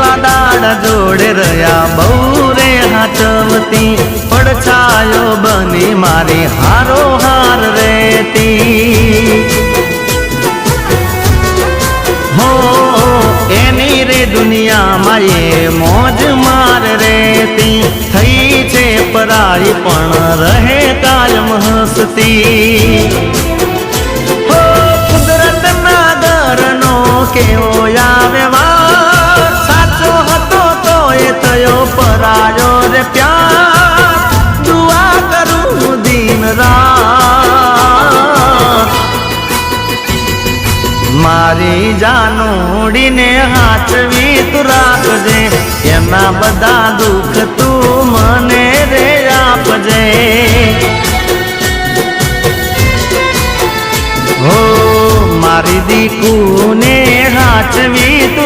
કેટલા દાડ જોડે રહ્યા બહુ રે હાચવતી પડછાયો બની મારી હારો હાર રેતી હો એની રે દુનિયામાં એ મોજ માર રેતી થઈ છે પરાઈ પણ રહે કાયમ હસતી હો કુદરતના ઘરનો કેવો આવે વાર સાચો હતો તો એ થયો પરાયો રે પ્યાર દુઆ કરું દિન રાત મારી જાનોડીને હાચવી તું રાખજે એના બધા દુઃખ તું મને રે આપજે હો મારી દીકુને હાચવી તું